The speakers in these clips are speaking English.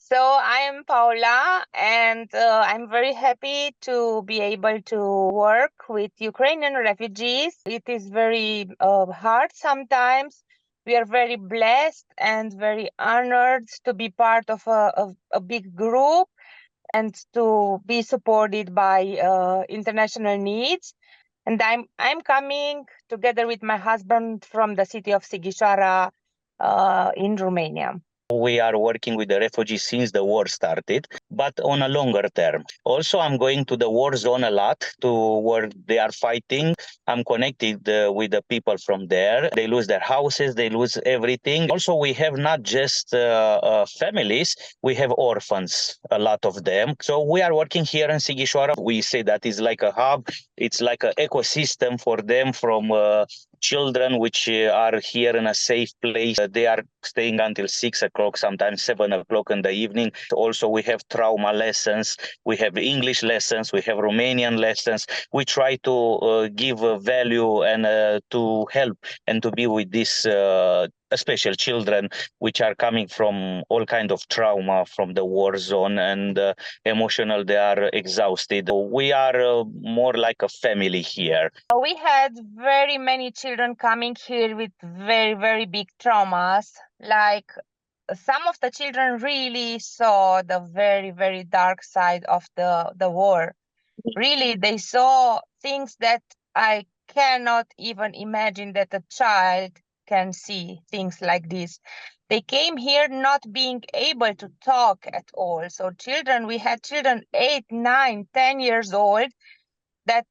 So I am Paula, and I'm very happy to be able to work with Ukrainian refugees. It is very hard sometimes. We are very blessed and very honored to be part of a big group and to be supported by international needs. And I'm coming together with my husband from the city of Sighișoara in Romania. We are working with the refugees since the war started, but on a longer term. Also, I'm going to the war zone a lot to where they are fighting. I'm connected with the people from there. They lose their houses, they lose everything. Also, we have not just families, we have orphans, a lot of them. So we are working here in Sighișoara. We say that is like a hub. It's like an ecosystem for them from children which are here in a safe place. They are staying until 6 o'clock, sometimes 7 o'clock in the evening. Also, we have trauma lessons, we have English lessons, we have Romanian lessons. We try to give value and to help and to be with these special children which are coming from all kind of trauma from the war zone and emotional. They are exhausted. We are more like a family here. We had very many children coming here with very, very big traumas. Like some of the children really saw the very, very dark side of the war. Really, they saw things that I cannot even imagine that a child can see things like this. They came here not being able to talk at all. So we had children 8, 9, 10 years old that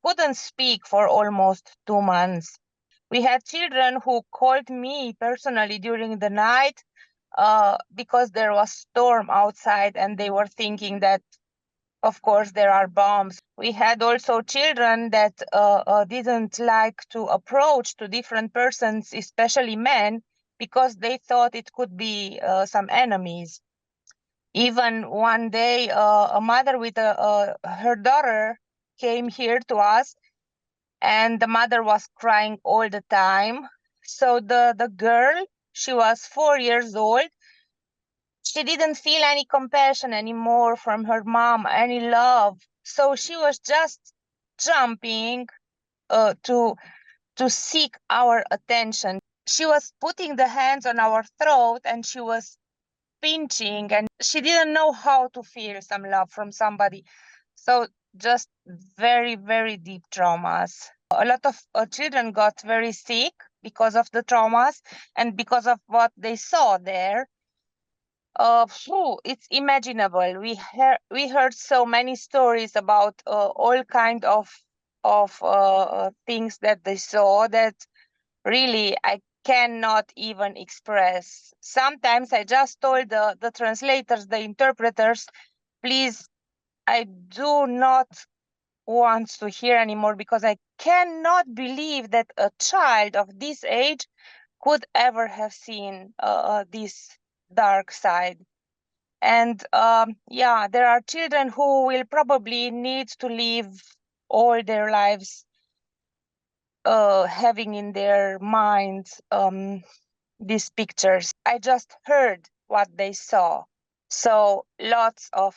couldn't speak for almost 2 months. We had children who called me personally during the night because there was storm outside and they were thinking that, of course, there are bombs. We had also children that didn't like to approach to different persons, especially men, because they thought it could be some enemies. Even one day, a mother with her daughter came here to us, and the mother was crying all the time. So the girl, she was 4 years old. She didn't feel any compassion anymore from her mom, any love. So she was just jumping to seek our attention. She was putting the hands on our throat and she was pinching, and she didn't know how to feel some love from somebody. So just very, very deep traumas. A lot of children got very sick because of the traumas and because of what they saw there. It's imaginable. We heard so many stories about all kind of things that they saw that really I cannot even express. Sometimes I just told the translators, the interpreters, please, I do not want to hear anymore because I cannot believe that a child of this age could ever have seen this dark side. And yeah, there are children who will probably need to live all their lives having in their minds these pictures. I just heard what they saw. So lots of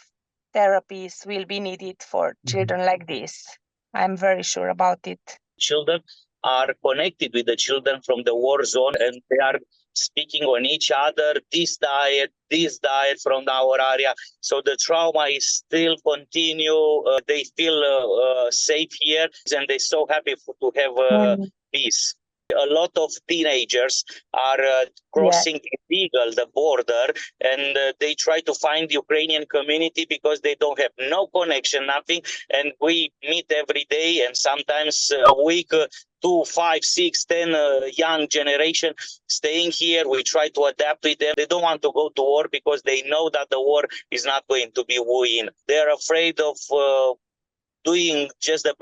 therapies will be needed for children like this. I'm very sure about it. Children are connected with the children from the war zone and they are speaking on each other, this diet from our area. So the trauma is still continue. They feel safe here and they're so happy to have peace. A lot of teenagers are crossing illegal the border and they try to find the Ukrainian community because they don't have no connection, nothing. And we meet every day and sometimes a week, 2, 5, 6, 10 young generation staying here. We try to adapt with them. They don't want to go to war because they know that the war is not going to be won. They're afraid of doing just the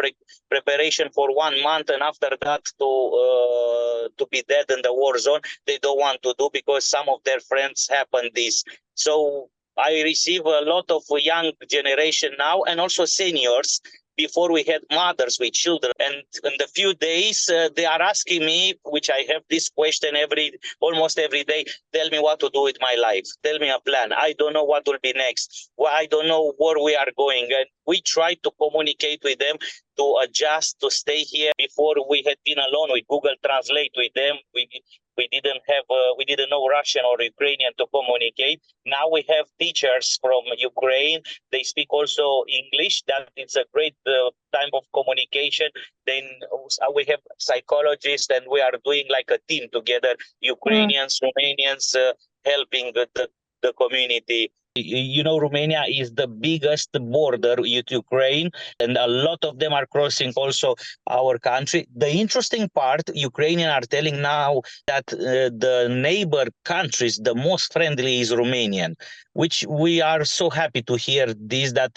preparation for 1 month and after that to be dead in the war zone. They don't want to do because some of their friends happened this. So I receive a lot of young generation now and also seniors Before we had mothers with children, and in the few days they are asking me, which I have this question almost every day, tell me what to do with my life, tell me a plan. I don't know what will be next. Well, I don't know where we are going, and we try to communicate with them to adjust, to stay here. Before we had been alone with Google Translate with them. We didn't know Russian or Ukrainian to communicate. Now we have teachers from Ukraine. They speak also English. That it's a great time of communication. Then we have psychologists, and we are doing like a team together. Ukrainians, Romanians, helping the community. You know, Romania is the biggest border with Ukraine, and a lot of them are crossing also our country. The interesting part, Ukrainians are telling now that the neighbor countries, the most friendly is Romanian, which we are so happy to hear this, that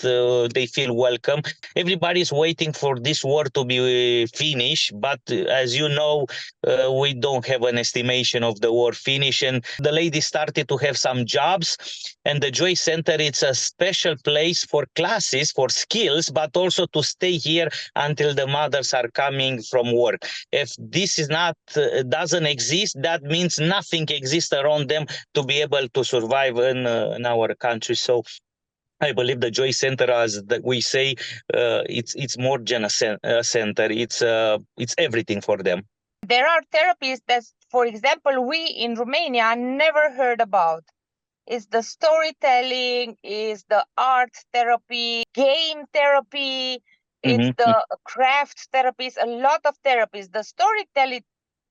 they feel welcome. Everybody is waiting for this war to be finished, but as you know, we don't have an estimation of the war finish. And the lady started to have some jobs, and the Joy Center, it's a special place for classes, for skills, but also to stay here until the mothers are coming from work. If this is not doesn't exist, that means nothing exists around them to be able to survive in our country. So I believe the Joy Center, as that we say, it's more than a center. It's everything for them. There are therapies that, for example, we in Romania never heard about. Is the storytelling, is the art therapy, game therapy, it's Mm-hmm. the craft therapies, a lot of therapies. The storytelling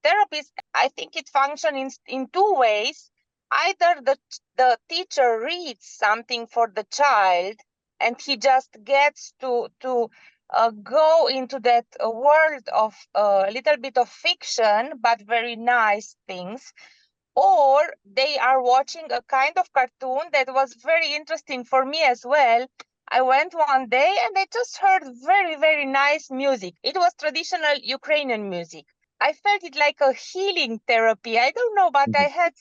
therapies, I think it functions in two ways. Either the teacher reads something for the child and he just gets to go into that world of a little bit of fiction, but very nice things, or they are watching a kind of cartoon that was very interesting for me as well. I went one day and I just heard very, very nice music. It was traditional Ukrainian music. I felt it like a healing therapy. I don't know, but I had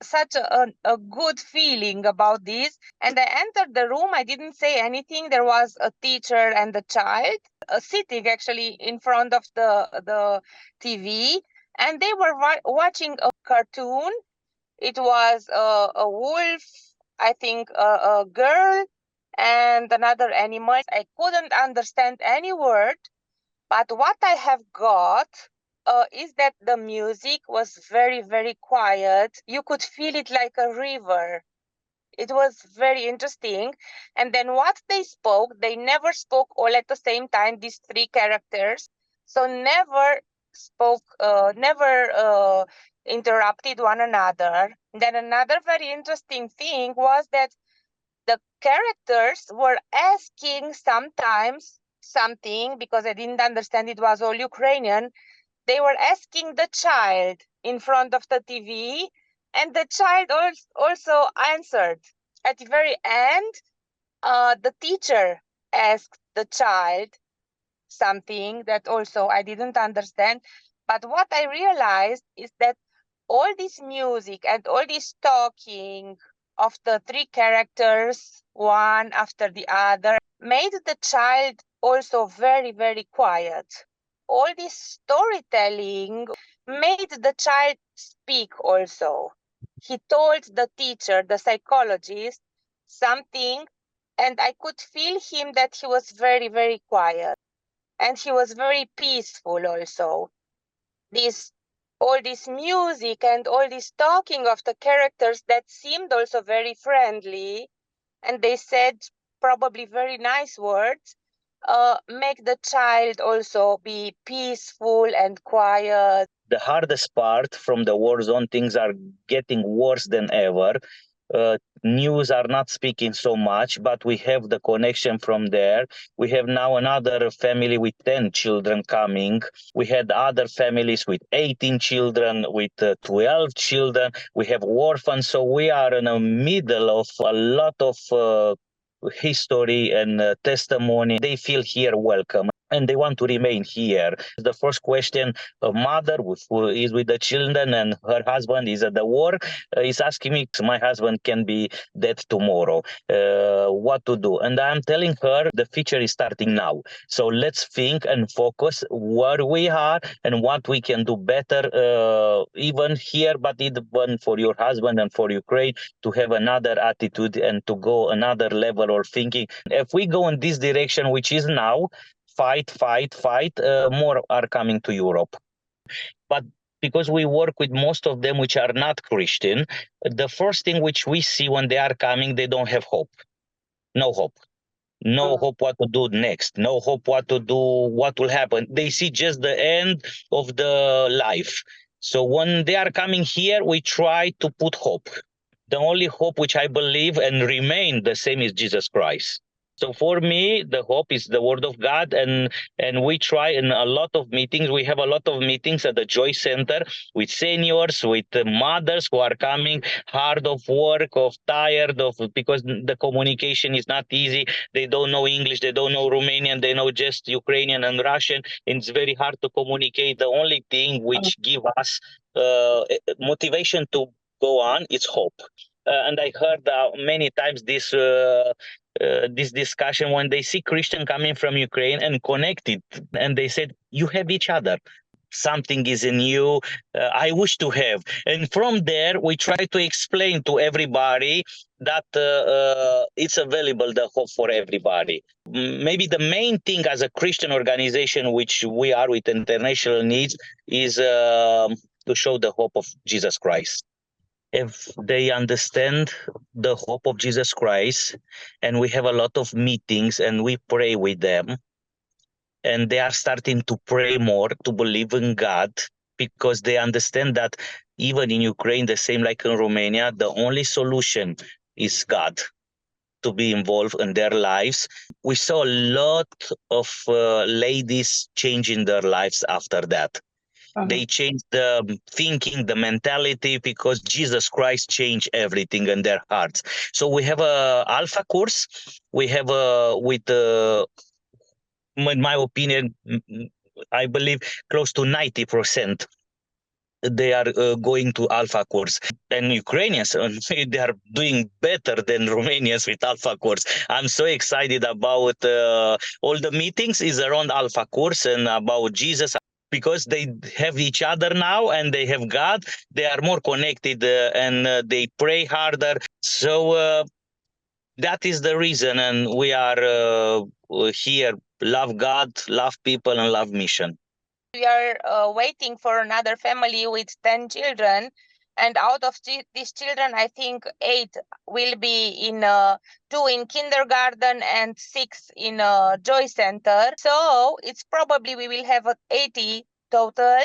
such a good feeling about this. And I entered the room. I didn't say anything. There was a teacher and a child sitting actually in front of the TV, and they were watching a cartoon. It was a wolf, I think a girl, and another animal. I couldn't understand any word, but what I have got is that the music was very, very quiet. You could feel it like a river. It was very interesting. And then what they never spoke all at the same time, these three characters. So never interrupted one another. Then another very interesting thing was that the characters were asking sometimes something, because I didn't understand, it was all Ukrainian. They were asking the child in front of the TV, and the child also answered. At the very end, the teacher asked the child something that also I didn't understand. But what I realized is that all this music and all this talking of the three characters, one after the other, made the child also very, very quiet. All this storytelling made the child speak also. He told the teacher, the psychologist, something, and I could feel him that he was very, very quiet. And he was very peaceful also. This all this music and all this talking of the characters that seemed also very friendly, and they said probably very nice words, make the child also be peaceful and quiet. The hardest part from the war zone, things are getting worse than ever. News are not speaking so much, but we have the connection from there. We have now another family with 10 children coming. We had other families with 18 children, with 12 children. We have orphans. So we are in the middle of a lot of history and testimony. They feel here welcome. and they want to remain here. The first question, a mother who is with the children and her husband is at the war, is asking me, my husband can be dead tomorrow. What to do? And I'm telling her the future is starting now. So let's think and focus where we are and what we can do better, even here, but even for your husband and for Ukraine, to have another attitude and to go another level of thinking. If we go in this direction, which is now, fight, more are coming to Europe. But because we work with most of them which are not Christian, the first thing which we see when they are coming, they don't have hope. No hope. No hope what to do next. No hope what to do, what will happen. They see just the end of the life. So when they are coming here, we try to put hope. The only hope which I believe and remain the same is Jesus Christ. So for me, the hope is the word of God, and we try in a lot of meetings. We have a lot of meetings at the Joy Center with seniors, with mothers who are coming hard of work, of tired of, because the communication is not easy. They don't know English, they don't know Romanian, they know just Ukrainian and Russian. And it's very hard to communicate. The only thing which give us motivation to go on is hope. And I heard many times this discussion when they see Christian coming from Ukraine and connected, and they said, "You have each other. Something is in you. I wish to have." And from there, we try to explain to everybody that it's available, the hope for everybody. Maybe the main thing as a Christian organization, which we are with international needs, is to show the hope of Jesus Christ. If they understand the hope of Jesus Christ, and we have a lot of meetings and we pray with them, and they are starting to pray more, to believe in God, because they understand that even in Ukraine, the same like in Romania, the only solution is God, to be involved in their lives. We saw a lot of ladies changing their lives after that. They changed the thinking, the mentality, because Jesus Christ changed everything in their hearts. So we have a alpha course. We have with in my opinion, I believe close to 90% they are going to alpha course, and Ukrainians they are doing better than Romanians with alpha course. I'm so excited about all the meetings is around alpha course and about Jesus, because they have each other now and they have God. They are more connected and they pray harder. So that is the reason, and we are here. Love God, love people, and love mission. We are waiting for another family with 10 children, and out of these children, I think 8 will be in 2 in kindergarten and 6 in a Joy Center. So it's probably we will have 80 total,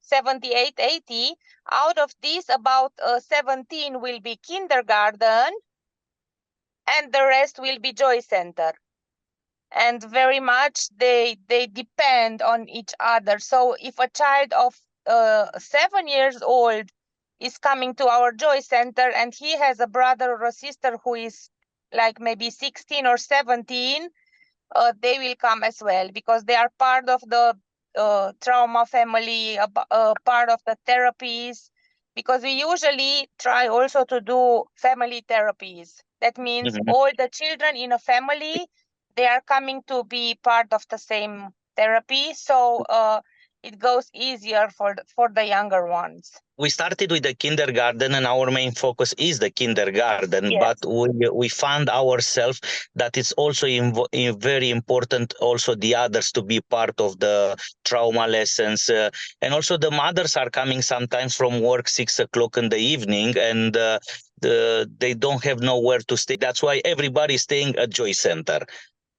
78, 80. Out of these, about 17 will be kindergarten, and the rest will be Joy Center. And very much they depend on each other. So if a child of 7 years old is coming to our Joy Center and he has a brother or a sister who is like maybe 16 or 17, they will come as well, because they are part of the trauma family, part of the therapies, because we usually try also to do family therapies. That means all the children in a family, they are coming to be part of the same therapy. So it goes easier for the younger ones. We started with the kindergarten, and our main focus is the kindergarten. Yes. But we found ourselves that it's also very important also the others to be part of the trauma lessons. And also the mothers are coming sometimes from work 6 o'clock in the evening, and they don't have nowhere to stay. That's why everybody is staying at Joy Center.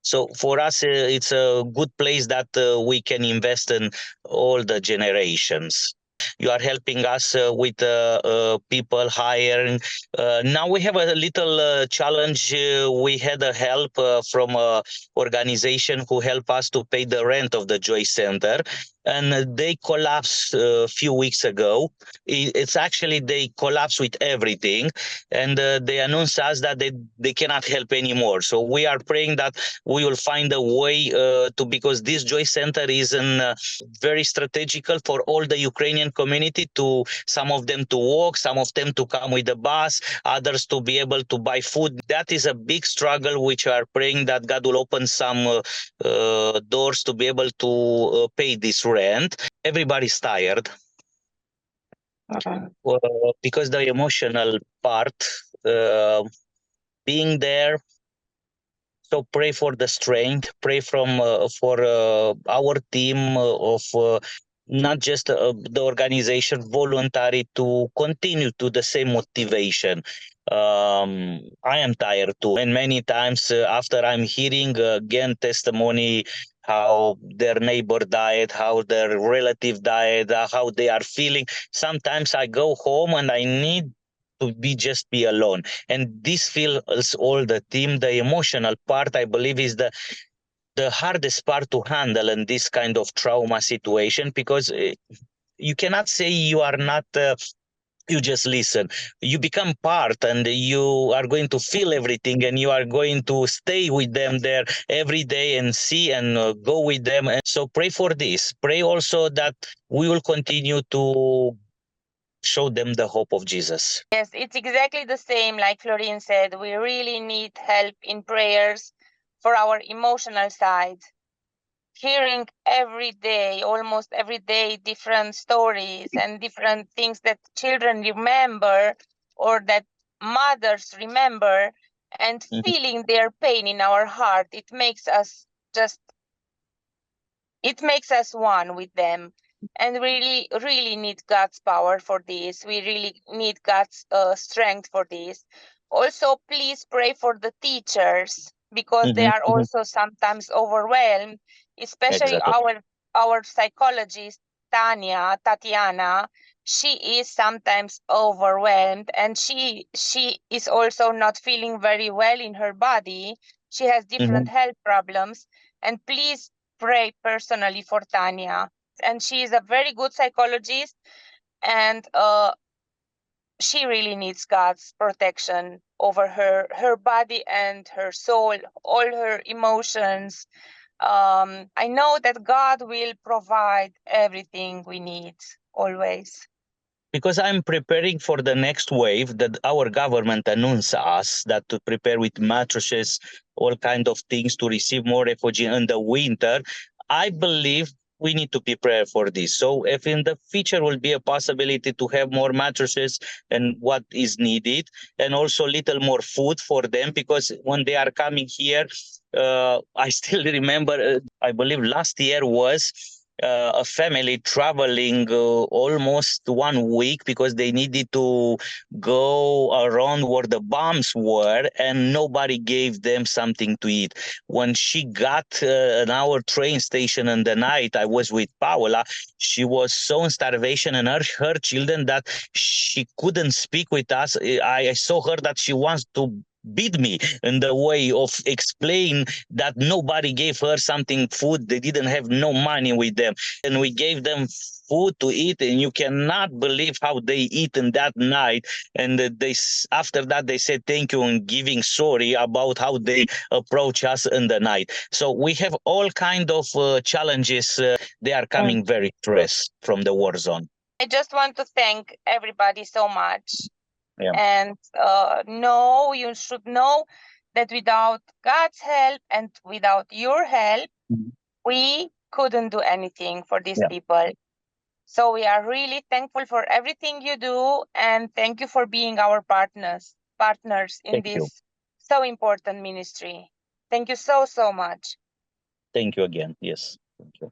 So for us, it's a good place that we can invest in all the generations. You are helping us with people hiring. Now we have a little challenge. We had a help from an organization who helped us to pay the rent of the Joy Center. and they collapsed a few weeks ago. It's actually they collapsed with everything, and they announced us that they cannot help anymore. So we are praying that we will find a way to, because this joy center is very strategical for all the Ukrainian community, to some of them to walk, some of them to come with the bus, others to be able to buy food. That is a big struggle, which we are praying that God will open some doors to be able to pay this rent. Everybody's tired because the emotional part, being there. So pray for the strength. Pray for our team of not just the organization, voluntary, to continue to the same motivation. I am tired too, and many times after I'm hearing again testimony how their neighbor died, how their relative died, how they are feeling. Sometimes I go home and I need to be alone, and this feels all the team. The emotional part, I believe, is the hardest part to handle in this kind of trauma situation, because you cannot say you are not you just listen. You become part, and you are going to feel everything, and you are going to stay with them there every day and see and go with them. And so pray for this. Pray also that we will continue to show them the hope of Jesus. Yes, it's exactly the same. Like Florine said, we really need help in prayers for our emotional side. Hearing every day, almost every day, different stories and different things that children remember or that mothers remember, and Mhm. feeling their pain in our heart, it makes us one with them. And really, really need God's power for this. We really need God's strength for this. Also, please pray for the teachers, because they Mhm, are mhm. also sometimes overwhelmed, especially Exactly. our psychologist, Tatiana. She is sometimes overwhelmed, and she is also not feeling very well in her body. She has different Mhm. health problems. And please pray personally for Tanya. And she is a very good psychologist, and she really needs God's protection over her body and her soul, all her emotions. I know that God will provide everything we need always. Because I'm preparing for the next wave that our government announced us that to prepare with mattresses, all kind of things to receive more refugee in the winter. I believe we need to prepare for this. So if in the future will be a possibility to have more mattresses and what is needed, and also little more food for them, because when they are coming here, I still remember, I believe last year was a family traveling almost 1 week because they needed to go around where the bombs were, and nobody gave them something to eat. When she got an hour train station in the night, I was with Paola. She was so in starvation, and her children, that she couldn't speak with us. I saw her that she wants to beat me in the way of explain that nobody gave her something food. They didn't have no money with them, and we gave them food to eat, and you cannot believe how they eat in that night. And after that they said thank you and giving sorry about how they approach us in the night. So we have all kind of challenges. They are Mm. coming very stressed from the war zone. I just want to thank everybody so much. Yeah. And you should know that without God's help and without your help, Mhm. we couldn't do anything for these Yeah. people. So we are really thankful for everything you do, and thank you for being our partners in Thank you. this so important ministry. Thank you so, so much. Thank you again. Yes. Thank you.